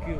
You.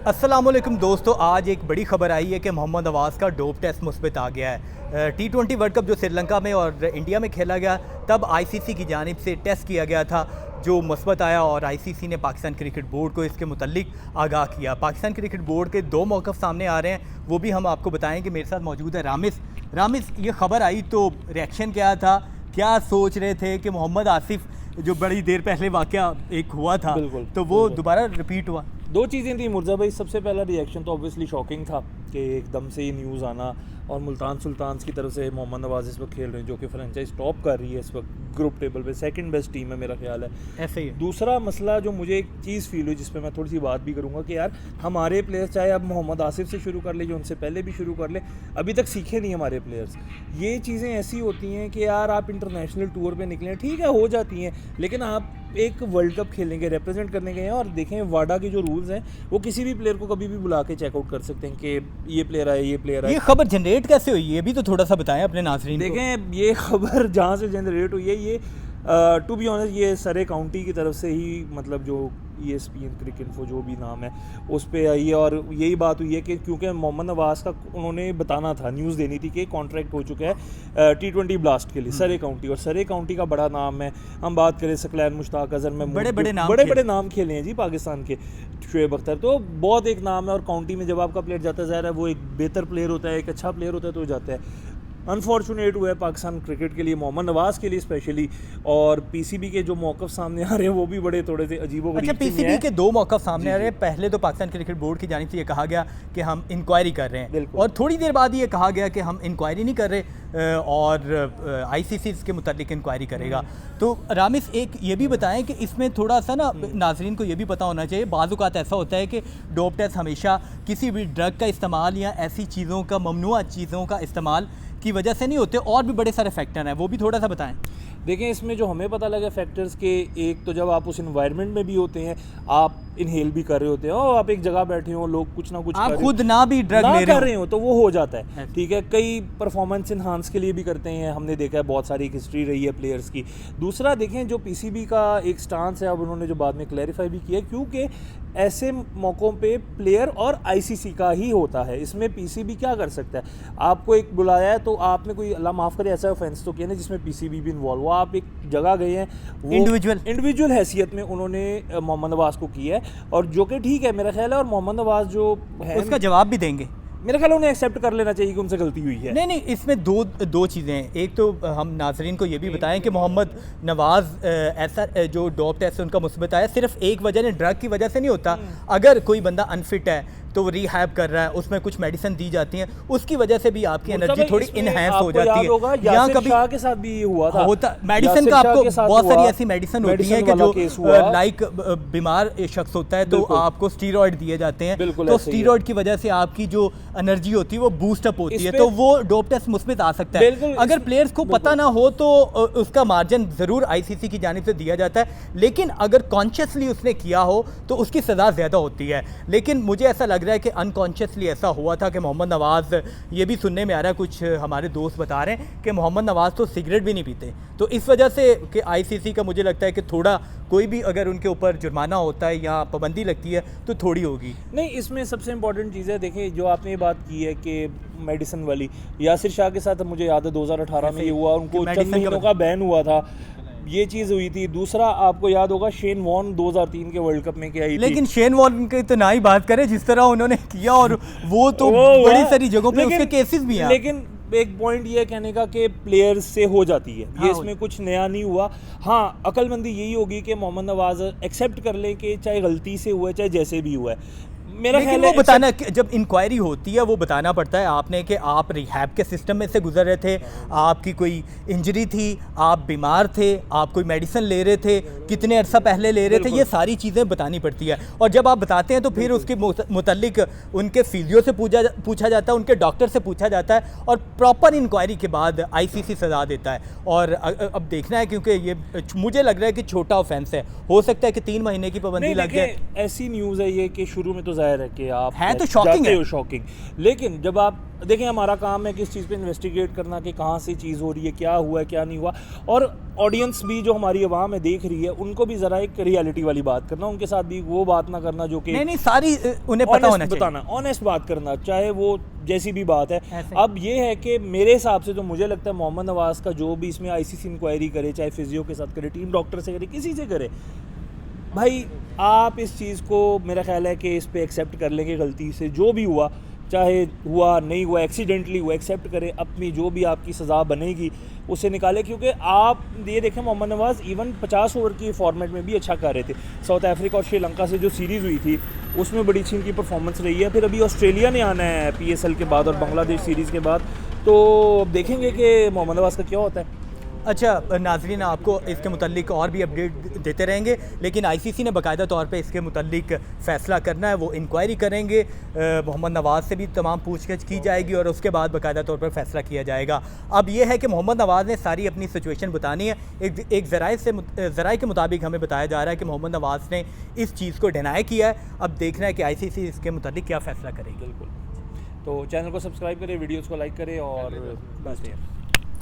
अस्सलाम वालेकुम दोस्तों, आज एक बड़ी खबर आई है कि मोहम्मद नवाज़ का डोप टेस्ट मुस्बित आ गया है। T20 वर्ल्ड कप जो श्रीलंका में और इंडिया में खेला गया, तब आईसीसी की जानिब से टेस्ट किया गया था जो मुस्बत आया और आईसीसी ने पाकिस्तान क्रिकेट बोर्ड को इसके मुतल्लिक आगाह किया। पाकिस्तान क्रिकेट बोर्ड के दो मौक़िफ़ सामने आ रहे हैं, वो भी हम आपको बताएंगे। मेरे साथ मौजूद है रामिस। ये खबर आई तो रिएक्शन क्या था, क्या सोच रहे थे कि मोहम्मद आसिफ जो बड़ी देर पहले वाक़या एक हुआ था तो वो दोबारा रिपीट हुआ? दो चीज़ें थी मुर्जा भाई। सबसे पहला रिएक्शन तो ऑब्वियसली शॉकिंग था कि एकदम से ये न्यूज़ आना, और मुल्तान सुल्तान्स की तरफ से मोहम्मद नवाज़ इस वक्त खेल रहे हैं जो कि फ्रेंचाइज टॉप कर रही है इस वक्त ग्रुप टेबल पे, सेकंड बेस्ट टीम है मेरा ख्याल है। ऐसे ही दूसरा मसला जो मुझे एक चीज़ फील हुई जिस पे मैं थोड़ी सी बात भी करूँगा कि यार हमारे प्लेयर्स, चाहे अब मोहम्मद आसिफ से शुरू कर ले, जो उनसे पहले भी शुरू कर ले, अभी तक सीखे नहीं हमारे प्लेयर्स। ये चीज़ें ऐसी होती हैं कि यार आप इंटरनेशनल टूर पे निकले, ठीक है हो जाती हैं, लेकिन आप एक वर्ल्ड कप खेलेंगे, रिप्रेजेंट करने गए हैं, और देखें वाडा के जो रूल्स हैं वो किसी भी प्लेयर को कभी भी बुला के चेकआउट कर सकते हैं कि ये प्लेयर आए, ये प्लेयर आए। ये खबर जनरेट कैसे हुई है, ये भी तो थोड़ा सा बताएं अपने नाज़रीन को। देखें, ये खबर जहाँ से जनरेट हुई है, ये टू बी ऑनेस्ट ये सरे काउंटी की तरफ से ही, मतलब जो ESPN क्रिकइन्फो जो भी नाम है उस पर आई है, और यही बात हुई है कि क्योंकि मोहम्मद नवाज़ का उन्होंने बताना था, न्यूज़ देनी थी कि कॉन्ट्रैक्ट हो चुका है T20 ब्लास्ट के लिए सरे काउंटी, और सरे काउंटी का बड़ा नाम है। हम बात करें सकलैन, मुश्ताक अजहर में बड़े बड़े नाम खेले हैं जी पाकिस्तान के, शुएब अख्तर, तो बहुत एक नाम है। और काउंटी में जब आपका प्लेयर जाता है, ज़ाहिर है वो एक बेहतर प्लेयर होता है, एक अच्छा प्लेयर होता है, तो जाता है। अनफॉर्चुनेट हुआ है पाकिस्तान क्रिकेट के लिए, मोहम्मद नवाज़ के लिए स्पेशली, और पीसीबी के जो मौक़िफ़ सामने आ रहे हैं वो भी बड़े थोड़े से अजीबोगरीब। अच्छा, पीसीबी के दो मौक़िफ़ सामने आ रहे हैं। पहले तो पाकिस्तान क्रिकेट बोर्ड की जानिब से ये कहा गया कि हम इंक्वायरी कर रहे हैं, और थोड़ी देर बाद ये कहा गया कि हम इंक्वायरी नहीं कर रहे और आईसीसी इसके मुतालिक इंक्वायरी करेगा। तो रामिस एक ये भी बताएं कि इसमें थोड़ा सा ना नाजरीन को ये भी पता होना चाहिए, बाज़ औक़ात ऐसा होता है कि डोप टेस्ट हमेशा किसी भी ड्रग का इस्तेमाल या ऐसी चीज़ों का, ममनुआ चीज़ों का इस्तेमाल की वजह से नहीं होते, और भी बड़े सारे फैक्टर हैं, वो भी थोड़ा सा बताएं। देखें, इसमें जो हमें पता लगा फैक्टर्स के, एक तो जब आप उस इन्वायरमेंट में भी होते हैं, आप इनहेल भी कर रहे होते हैं, और आप एक जगह बैठे हो, लोग कुछ ना कुछ आप खुद ना भी ड्रग ले रहे हो तो वो हो जाता है, ठीक है। कई परफॉर्मेंस इन्हांस के लिए भी करते हैं, हमने देखा है बहुत सारी हिस्ट्री रही है प्लेयर्स की। दूसरा देखें, जो पीसीबी का एक स्टांस है, अब उन्होंने जो बाद में क्लैरिफाई भी किया, क्योंकि ऐसे मौक़ों पे प्लेयर और आईसीसी का ही होता है, इसमें पीसीबी क्या कर सकता है। आपको एक बुलाया है तो आपने कोई, अल्लाह माफ़ करे, ऐसा ऑफेंस तो किया ना जिसमें पीसीबी भी इन्वॉल्व हुआ, आप एक जगह गए हैं, वो इंडिविजुअल हैसियत में उन्होंने मोहम्मद नवाज़ को किया है, और जो कि ठीक है मेरा ख्याल है। और मोहम्मद नवाज़ जो है उसका जवाब भी देंगे, मेरा ख्याल है उन्हें एक्सेप्ट कर लेना चाहिए कि उनसे गलती हुई है। नहीं, इसमें दो चीज़ें हैं। एक तो हम नाजरीन को ये भी बताएं कि मोहम्मद नवाज़ ऐसा जो डोप टेस्ट उनका मुस्बत आया, सिर्फ एक वजह ने ड्रग की वजह से नहीं होता। अगर कोई बंदा अनफिट है तो वो रिहैब कर रहा है, उसमें कुछ मेडिसिन दी जाती हैं, उसकी वजह से भी आपकी एनर्जी थोड़ी इनहेंस हो जाती है। यहाँ कभी शाह के साथ भी हुआ था, होता मेडिसिन का, आपको बहुत सारी ऐसी मेडिसिन होती है कि जो लाइक बीमार शख्स होता है तो आपको स्टीरॉयड दिए जाते हैं, तो स्टीरॉयड की वजह से आपकी जो एनर्जी होती है वो बूस्ट अप होती है, तो वो डोप टेस्ट मुस्बित आ सकता है। अगर प्लेयर्स को पता ना हो तो उसका मार्जिन ज़रूर आईसीसी की जानिब से दिया जाता है, लेकिन अगर कॉन्शियसली उसने किया हो तो उसकी सज़ा ज़्यादा होती है। लेकिन मुझे ऐसा लग रहा है कि अनकॉन्शियसली ऐसा हुआ था कि मोहम्मद नवाज़, ये भी सुनने में आ रहा है, कुछ हमारे दोस्त बता रहे हैं कि मोहम्मद नवाज़ तो सिगरेट भी नहीं पीते, तो इस वजह से कि आईसीसी का मुझे लगता है कि थोड़ा कोई भी अगर उनके ऊपर जुर्माना होता है या पाबंदी लगती है तो थोड़ी होगी। नहीं, इसमें सबसे इंपॉर्टेंट चीज़ है, देखिए जो आपने बात की है कि मेडिसिन वाली, यासिर शाह के साथ मुझे याद है 2018 में ये हुआ, उनको चंद महीनों का बैन हुआ था, ये चीज़ हुई थी। दूसरा आपको याद होगा शेन वॉर्न 2003 के वर्ल्ड कप में क्या आई थी, लेकिन शेन वॉर्न की तो ना ही बात करें, जिस तरह उन्होंने किया, और वो तो बड़ी सारी जगहों पे उसके केसेस भी हैं। लेकिन एक पॉइंट ये कहने का कि प्लेयर्स से हो जाती है, ये इसमें कुछ नया नहीं हुआ। हाँ, अक्लमंदी यही होगी कि मोहम्मद नवाज़ एक्सेप्ट कर ले कि चाहे गलती से हुआ है, चाहे जैसे भी हुआ है। मेरा ख्याल है वो बताना, जब इंक्वायरी होती है वो बताना पड़ता है आपने कि आप रिहैब के सिस्टम में से गुजर रहे थे, आपकी कोई इंजरी थी, आप बीमार थे, आप कोई मेडिसिन ले रहे थे, कितने अरसा पहले ले रहे थे, ये सारी चीज़ें बतानी पड़ती है। और जब आप बताते हैं तो फिर उसके मुतल्लिक उनके फिजियो से पूछा जाता है, उनके डॉक्टर से पूछा जाता है, और प्रॉपर इंक्वायरी के बाद आईसीसी सजा देता है। और अब देखना है, क्योंकि ये मुझे लग रहा है कि छोटा ऑफेंस है, हो सकता है कि 3 महीने की पाबंदी लग जाए। ऐसी न्यूज़ है ये कि शुरू में तो जाहिर है कि आप है तो शॉकिंग है, शॉकिंग। लेकिन जब आप देखें, हमारा काम है कि इस चीज़ पे इन्वेस्टिगेट करना कि कहाँ से चीज़ हो रही है, क्या हुआ है क्या नहीं हुआ, और ऑडियंस भी जो हमारी आवाम है देख रही है, उनको भी ज़रा एक रियलिटी वाली बात करना, उनके साथ भी वो बात ना करना जो कि नहीं सारी उन्हें पता होना चाहिए, बताना, ऑनेस्ट बात करना, चाहे वो जैसी भी बात है। अब ये है कि मेरे हिसाब से तो मुझे लगता है मोहम्मद नवाज़ का जो भी इसमें आईसीसी इंक्वायरी करे, चाहे फिजियो के साथ करे, टीम डॉक्टर से करे, किसी से करे, भाई आप इस चीज़ को मेरा ख्याल है कि इस पे एक्सेप्ट कर लेंगे, गलती से जो भी हुआ, चाहे हुआ नहीं हुआ, एक्सीडेंटली हुआ, एक्सेप्ट करें, अपनी जो भी आपकी सज़ा बनेगी उसे निकाले। क्योंकि आप ये देखें, मोहम्मद नवाज़ इवन 50 ओवर की फॉर्मेट में भी अच्छा कर रहे थे। साउथ अफ्रीका और श्रीलंका से जो सीरीज़ हुई थी उसमें बड़ी अच्छी इनकी परफॉर्मेंस रही है। फिर अभी ऑस्ट्रेलिया ने आना है PSL के बाद और बांग्लादेश सीरीज़ के बाद, तो देखेंगे कि मोहम्मद नवाज़ का क्या होता है। अच्छा नाज़रीन, आपको इसके मुतालिक और भी अपडेट देते रहेंगे, लेकिन आईसीसी ने बाकायदा तौर पे इसके मुतालिक फ़ैसला करना है, वो इंक्वायरी करेंगे, मोहम्मद नवाज़ से भी तमाम पूछताछ की जाएगी और उसके बाद बाकायदा तौर पर फ़ैसला किया जाएगा। अब ये है कि मोहम्मद नवाज़ ने सारी अपनी सिचुएशन बतानी है। एक ज़राए के मुताबिक हमें बताया जा रहा है कि मोहम्मद नवाज़ ने इस चीज़ को डिनाई किया है। अब देखना है कि आईसीसी इसके मुतालिक क्या फ़ैसला करेगी। बिल्कुल, तो चैनल को सब्सक्राइब करें, वीडियोज़ को लाइक करें और बस।